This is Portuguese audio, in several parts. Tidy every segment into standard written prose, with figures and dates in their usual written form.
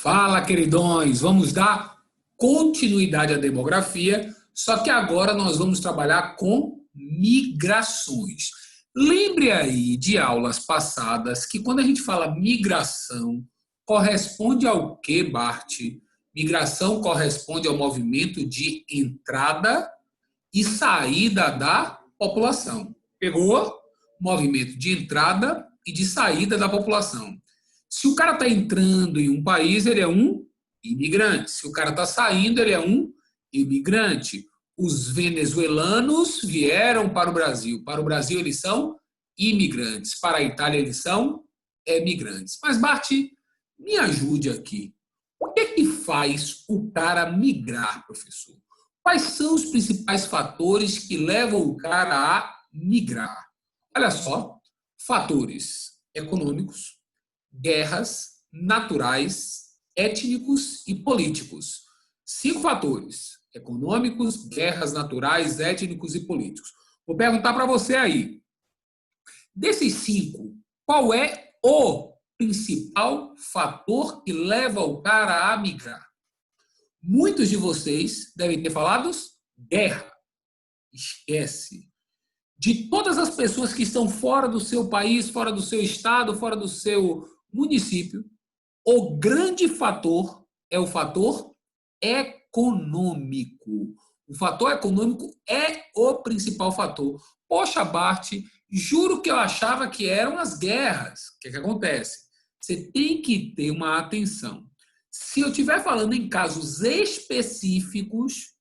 Fala, queridões! Vamos dar continuidade à demografia, só que agora nós vamos trabalhar com migrações. Lembre aí de aulas passadas que quando a gente fala migração, corresponde ao que, Bart? Migração corresponde ao movimento de entrada e saída da população. Pegou? Movimento de entrada e de saída da população. Se o cara está entrando em um país, ele é um imigrante. Se o cara está saindo, ele é um imigrante. Os venezuelanos vieram para o Brasil. Para o Brasil, eles são imigrantes. Para a Itália, eles são emigrantes. Mas, Bart, me ajude aqui. O que é que faz o cara migrar, professor? Quais são os principais fatores que levam o cara a migrar? Olha só, fatores econômicos, guerras, naturais, étnicos e políticos. 5 fatores: econômicos, guerras, naturais, étnicos e políticos. Vou perguntar para você aí, desses 5, qual é o principal fator que leva o cara a migrar? Muitos de vocês devem ter falado guerra. Esquece. De todas as pessoas que estão fora do seu país, fora do seu estado, fora do seu município, o grande fator é o fator econômico. O fator econômico é o principal fator. Poxa, Bart, juro que eu achava que eram as guerras. O que acontece? Você tem que ter uma atenção. Se eu estiver falando em casos específicos,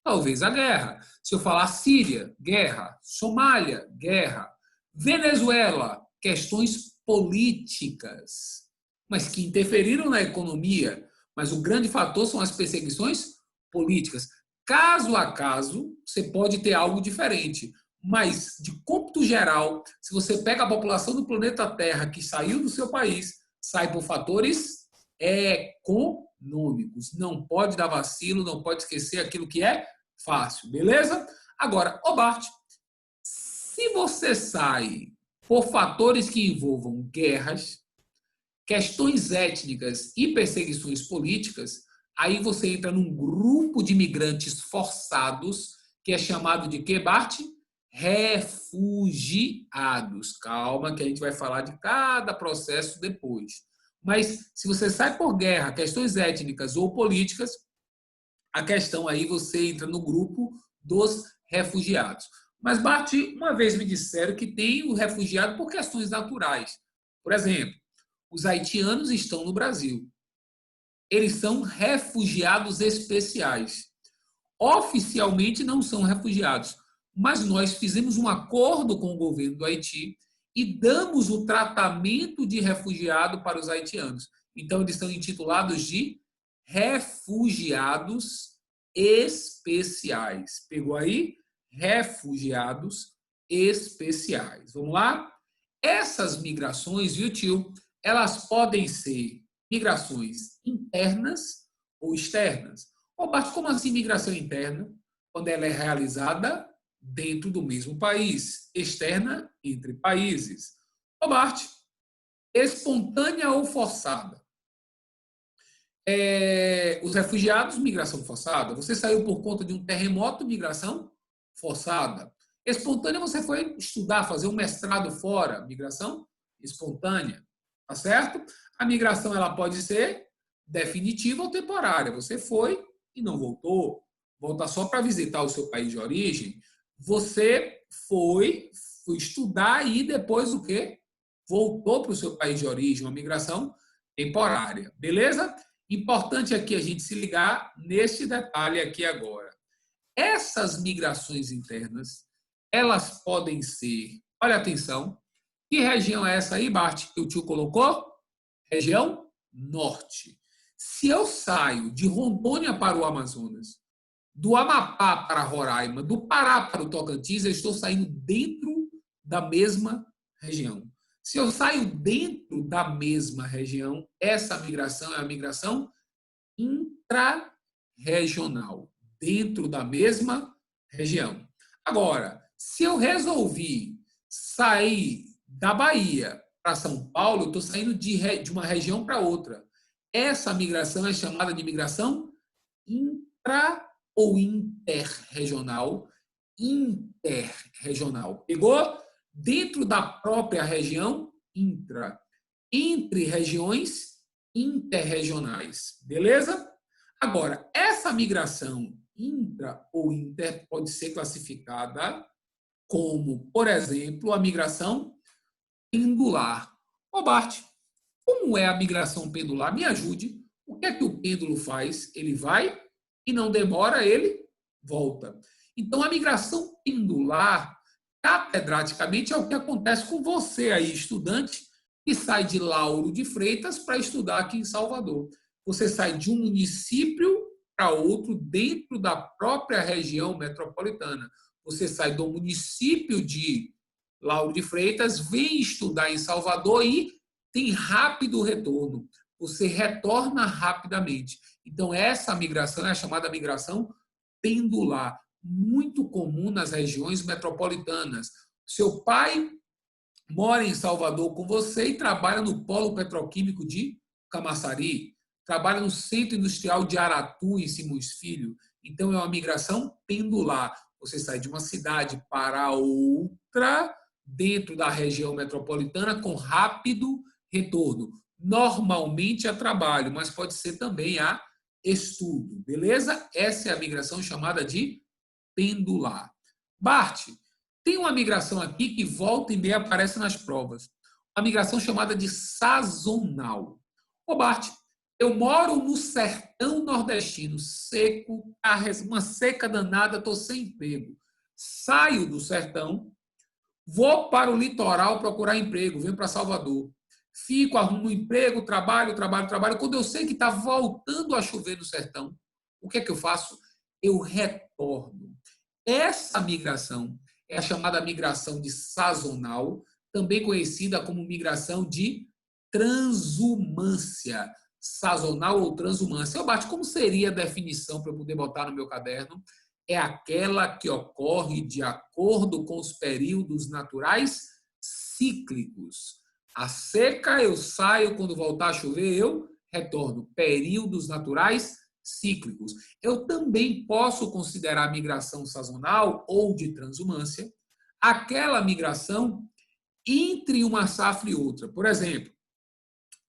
talvez a guerra. Se eu falar Síria, guerra. Somália, guerra. Venezuela, questões políticas, mas que interferiram na economia. Mas o grande fator são as perseguições políticas. Caso a caso, você pode ter algo diferente. Mas, de cômputo geral, se você pega a população do planeta Terra que saiu do seu país, sai por fatores econômicos. Não pode dar vacilo, não pode esquecer aquilo que é fácil, beleza? Agora, Bart, se você sai por fatores que envolvam guerras, questões étnicas e perseguições políticas, aí você entra num grupo de imigrantes forçados, que é chamado de quê, Bart? Refugiados. Calma, que a gente vai falar de cada processo depois. Mas se você sai por guerra, questões étnicas ou políticas, a questão aí você entra no grupo dos refugiados. Mas, Bart, uma vez me disseram que tem o refugiado por questões naturais. Por exemplo, os haitianos estão no Brasil. Eles são refugiados especiais. Oficialmente não são refugiados, mas nós fizemos um acordo com o governo do Haiti e damos o tratamento de refugiado para os haitianos. Então, eles são intitulados de refugiados especiais. Pegou aí? Refugiados especiais. Vamos lá? Essas migrações, viu, tio? Elas podem ser migrações internas ou externas. Bart, como assim migração interna? Quando ela é realizada dentro do mesmo país. Externa, entre países. Bart, espontânea ou forçada? Os refugiados, migração forçada. Você saiu por conta de um terremoto, migração forçada. Espontânea, você foi estudar, fazer um mestrado fora, migração espontânea. Tá certo? A migração ela pode ser definitiva ou temporária. Você foi e não voltou. Volta só para visitar o seu país de origem. Você foi estudar e depois o quê? Voltou para o seu país de origem. Uma migração temporária. Beleza? Importante aqui a gente se ligar neste detalhe aqui agora. Essas migrações internas, elas podem ser, olha atenção, que região é essa aí, Bart, que o tio colocou? Região norte. Se eu saio de Rondônia para o Amazonas, do Amapá para Roraima, do Pará para o Tocantins, eu estou saindo dentro da mesma região. Se eu saio dentro da mesma região, essa migração é a migração intrarregional, dentro da mesma região. Agora, se eu resolvi sair da Bahia para São Paulo, eu estou saindo de uma região para outra. Essa migração é chamada de migração intra ou interregional? Interregional. Pegou? Dentro da própria região, intra. Entre regiões, interregionais. Beleza? Agora, essa migração intra ou inter pode ser classificada como, por exemplo, a migração pendular. Ô, Bart, como é a migração pendular? Me ajude. O que é que o pêndulo faz? Ele vai e não demora, ele volta. Então, a migração pendular, catedraticamente, é o que acontece com você aí, estudante, que sai de Lauro de Freitas para estudar aqui em Salvador. Você sai de um município para outro dentro da própria região metropolitana. Você sai do município de Lauro de Freitas, vem estudar em Salvador e tem rápido retorno. Você retorna rapidamente. Então, essa migração é a chamada migração pendular, muito comum nas regiões metropolitanas. Seu pai mora em Salvador com você e trabalha no polo petroquímico de Camaçari, trabalha no centro industrial de Aratu, em Simões Filho. Então, é uma migração pendular. Você sai de uma cidade para outra, dentro da região metropolitana, com rápido retorno. Normalmente a trabalho, mas pode ser também a estudo. Beleza? Essa é a migração chamada de pendular. Bart, tem uma migração aqui que volta e meia aparece nas provas. Uma migração chamada de sazonal. Ô Bart, eu moro no sertão nordestino, seco, uma seca danada, estou sem emprego. Saio do sertão, vou para o litoral procurar emprego, venho para Salvador. Fico, arrumo um emprego, trabalho. Quando eu sei que está voltando a chover no sertão, o que é que eu faço? Eu retorno. Essa migração é a chamada migração de sazonal, também conhecida como migração de transumância. Sazonal ou transumância. Bart, como seria a definição para eu poder botar no meu caderno? É aquela que ocorre de acordo com os períodos naturais cíclicos. A seca, eu saio, quando voltar a chover, eu retorno. Períodos naturais cíclicos. Eu também posso considerar a migração sazonal ou de transumância aquela migração entre uma safra e outra. Por exemplo,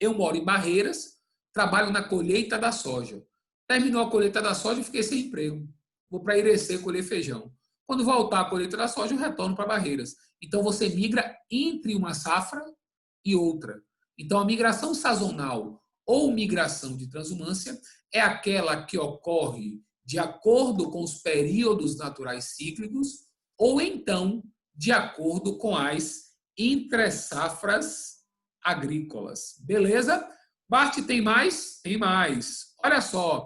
eu moro em Barreiras, trabalho na colheita da soja. Terminou a colheita da soja e fiquei sem emprego. Vou para Irecê colher feijão. Quando voltar a colheita da soja, eu retorno para Barreiras. Então, você migra entre uma safra e outra. Então, a migração sazonal ou migração de transumância é aquela que ocorre de acordo com os períodos naturais cíclicos ou, então, de acordo com as entre-safras agrícolas. Beleza? Bart, tem mais? Tem mais. Olha só.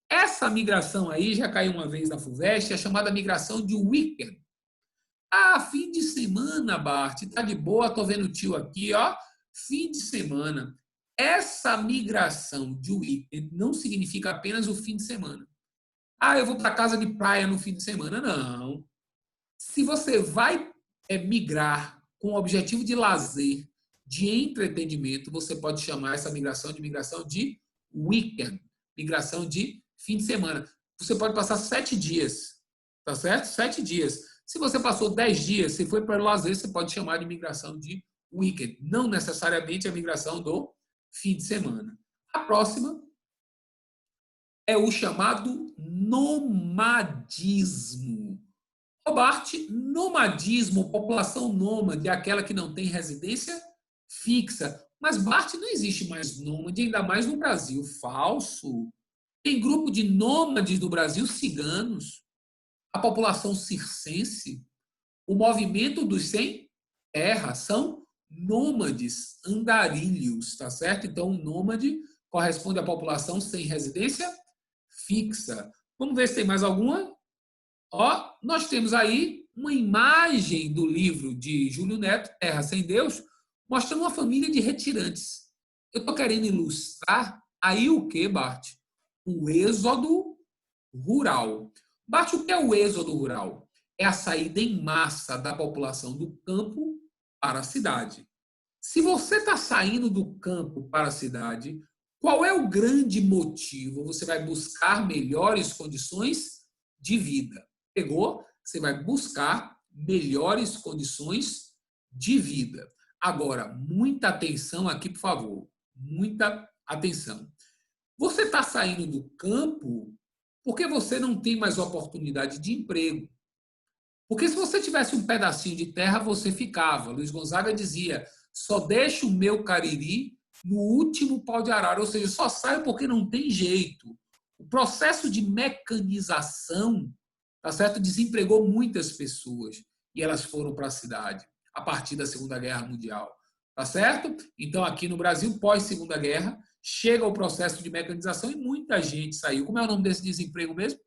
Essa migração aí já caiu uma vez na FUVEST, é chamada migração de weekend. Ah, fim de semana, Bart, tá de boa, tô vendo o tio aqui, ó. Fim de semana. Essa migração de weekend não significa apenas o fim de semana. Ah, eu vou para casa de praia no fim de semana. Não. Se você vai migrar com o objetivo de lazer, de entretenimento, você pode chamar essa migração de weekend, migração de fim de semana. Você pode passar 7 dias, tá certo? 7 dias. Se você passou 10 dias, se foi para o lazer, você pode chamar de migração de weekend, não necessariamente a migração do fim de semana. A próxima é o chamado nomadismo. O Bart, nomadismo, população nômade, é aquela que não tem residência fixa. Mas, Bart, não existe mais nômade, ainda mais no Brasil. Falso. Tem grupo de nômades no Brasil, ciganos, a população circense, o movimento dos sem terra, são nômades, andarilhos, tá certo? Então, um nômade corresponde à população sem residência fixa. Vamos ver se tem mais alguma? Ó, nós temos aí uma imagem do livro de Júlio Neto, Terra Sem Deus, mostrando uma família de retirantes. Eu estou querendo ilustrar aí o que, Bart? O êxodo rural. Bart, o que é o êxodo rural? É a saída em massa da população do campo para a cidade. Se você está saindo do campo para a cidade, Qual é o grande motivo? Você vai buscar melhores condições de vida. Pegou? Você vai buscar melhores condições de vida. Agora, muita atenção aqui, por favor. Muita atenção. Você está saindo do campo porque você não tem mais oportunidade de emprego. Porque se você tivesse um pedacinho de terra, você ficava. Luiz Gonzaga dizia, só deixa o meu cariri no último pau de arara, ou seja, só saio porque não tem jeito. O processo de mecanização, tá certo, desempregou muitas pessoas e elas foram para a cidade a partir da Segunda Guerra Mundial, tá certo? Então, aqui no Brasil, pós-Segunda Guerra, chega o processo de mecanização e muita gente saiu. Como é o nome desse desemprego mesmo?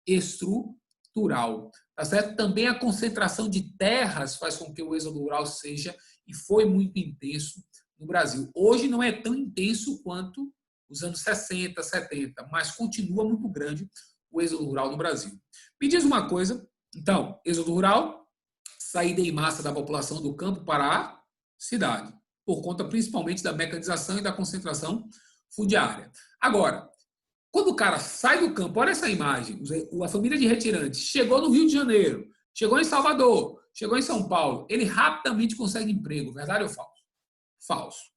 Estrutural. Tá certo? Também a concentração de terras faz com que o êxodo rural seja e foi muito intenso no Brasil. Hoje não é tão intenso quanto os anos 60, 70, mas continua muito grande o êxodo rural no Brasil. Me diz uma coisa, então, êxodo rural, saída em massa da população do campo para a cidade, por conta principalmente da mecanização e da concentração fundiária. Agora, quando o cara sai do campo, olha essa imagem, a família de retirantes chegou no Rio de Janeiro, chegou em Salvador, chegou em São Paulo, ele rapidamente consegue emprego, verdade ou falso? Falso.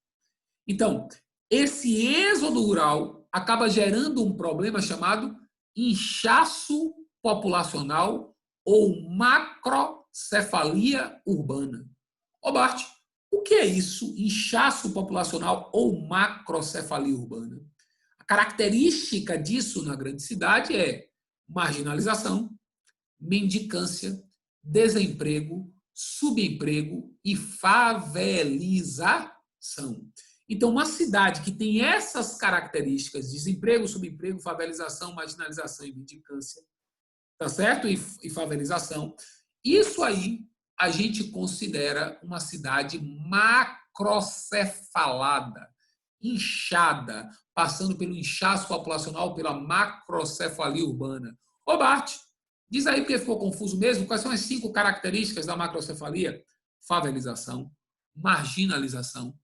Então, esse êxodo rural acaba gerando um problema chamado inchaço populacional ou macrocefalia urbana. Ô Bart, o que é isso, inchaço populacional ou macrocefalia urbana? A característica disso na grande cidade é marginalização, mendicância, desemprego, subemprego e favelização. Então, uma cidade que tem essas características, desemprego, subemprego, favelização, marginalização e mendicância, tá certo? E favelização, isso aí a gente considera uma cidade macrocefalada, inchada, passando pelo inchaço populacional, pela macrocefalia urbana. Ô Bart, diz aí porque ficou confuso mesmo, quais são as 5 características da macrocefalia? Favelização, marginalização,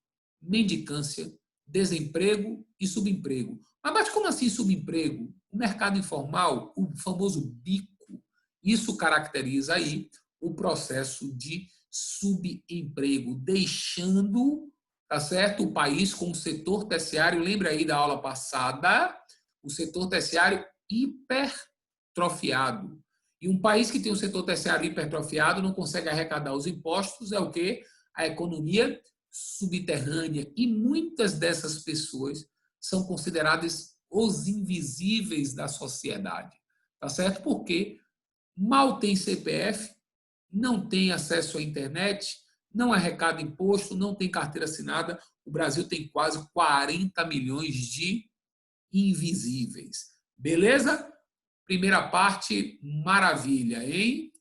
mendicância, desemprego e subemprego. Mas Bart, como assim subemprego? O mercado informal, o famoso bico, isso caracteriza aí o processo de subemprego, deixando, tá certo, o país com o setor terciário, lembra aí da aula passada, o setor terciário hipertrofiado. E um país que tem um setor terciário hipertrofiado não consegue arrecadar os impostos, é o quê? A economia subterrânea. E muitas dessas pessoas são consideradas os invisíveis da sociedade, tá certo? Porque mal tem CPF, não tem acesso à internet, não arrecada imposto, não tem carteira assinada. O Brasil tem quase 40 milhões de invisíveis. Beleza? Primeira parte, maravilha, hein?